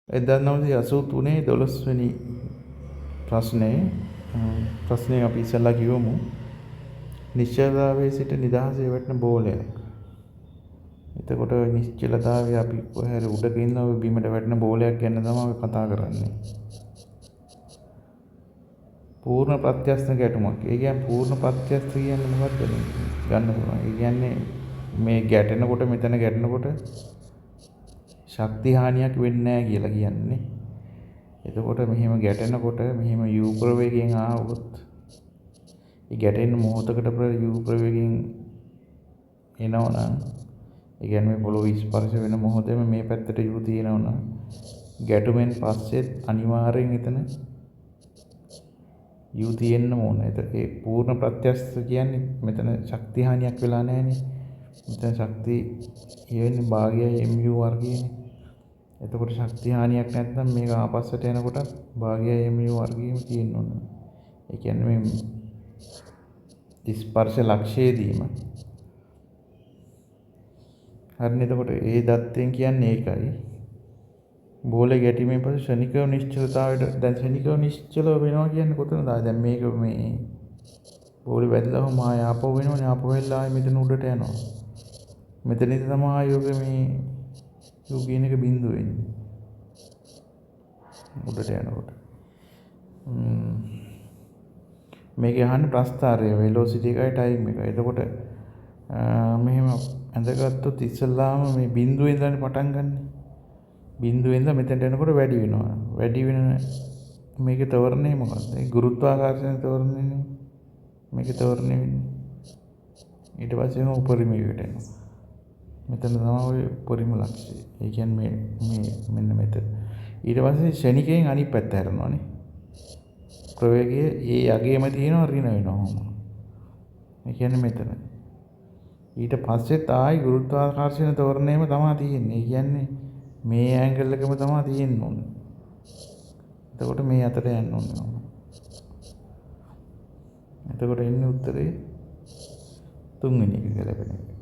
1983 12 වෙනි ප්‍රශ්නේ අපි ඉස්සෙල්ලා කිවමු. නිශ්චලතාවයේ සිට නිදහසේ වැටෙන බෝලයක්. එතකොට නිශ්චලතාවය අපි කොහේ හරි උඩක ඉන්නවා බිමට වැටෙන බෝලයක් ගැන තමයි කතා කරන්නේ. පූර්ණ ප්‍රත්‍යස්ත ගැටුමක්. ඒ කියන්නේ පූර්ණ ප්‍රත්‍යස්ත කියන්නේ මොකක්ද ගන්න පුළුවන්. ඒ කියන්නේ මේ ගැටෙනකොට මෙතන ගැටෙනකොට ශක්ති හානියක් වෙන්නේ නැහැ කියලා කියන්නේ. එතකොට මෙහෙම ගැටෙනකොට මෙහෙම u ප්‍රවේගයෙන් ආවොත් ඒ ගැටෙන මොහොතකට u ප්‍රවේගයෙන් එනවනම් ඒ කියන්නේ මේ පොළොව ස්පර්ශ වෙන මොහොතේම මේ පැත්තට u තියෙනවනම් ගැටුමෙන් පස්සෙත් අනිවාර්යෙන් එතන u තියෙන්න ඕන. ඒ පූර්ණ ප්‍රත්‍යස්ත කියන්නේ මෙතන ශක්ති හානියක් වෙලා නැහැනේ. මෙතන ශක්ති වෙන්නේ භාගයයි mu වර්ගයනේ. එතකොට ශක්ති හානියක් නැත්නම් මේක ආපස්සට එනකොට භාගයයි mu වර්ගයම තියෙන්න ඕන. ඒ කියන්නේ මේ ස්පර්ශ ලක්ෂයේදීම හරිනේ. එතකොට ඒ දත්තෙන් කියන්නේ ඒකයි. බෝලේ ගැටීමෙන් පස්සේ ශනිකව නිශ්චලතාවයට දැන් ශනිකව නිශ්චල වෙනවා කියන්නේ කොතනද? දැන් මේක මේ බෝලේ වැදිලාම ආය ආපහු වෙනවනේ. ආපහු වෙලා ආය මෙතන උඩට යනවා. මෙතනදී තමයි ආයෝගේ මේ u කියන එක බිඳුව වෙන්නේ. උඩට යනකොට. මේක අහන්නේ ප්‍රස්ථාරය වෙලොසිටි එකයි ටයිම් එකයි. එතකොට මෙහෙම ඇඳගත්තොත් ඉස්සල්ලාම මේ බිඳුවේ ඉඳන් පටන් ගන්න. බිඳුවේ ඉඳන් මෙතෙන්ට එනකොට වැඩි වෙනවා. වැඩි වෙන මේකේ තවරණේ මොකක්ද? ඒ ගුරුත්වාකර්ෂණ තවරණේනේ. මේකේ තවරණේ වෙන්නේ. ඊට පස්සේ උපරිමයකට එනවා. මෙතන තමයි ඔය උපරිම ලක්ෂය. ඒ කියන්නේ මේ මෙන්න මෙතන. ඊට පස්සේ ශනිකයෙන් අනිත් පැත්ත හැරෙනවානේ. ප්‍රවේගයේ ඒ යගේම තියෙනවා ඍණ වෙනවා. ඒ කියන්නේ මෙතන. ඊට පස්සෙත් ආයි ගුරුත්වාකර්ෂණ තෝරණයම තමයි තියෙන්නේ. ඒ කියන්නේ මේ ඇන්ගල් එකම තමයි තියෙන්න ඕනේ. එතකොට මේ අතට යන්න ඕනේ. එතකොට එන්නේ උත්තරේ 3 වෙනි එක ගැලපෙන එක.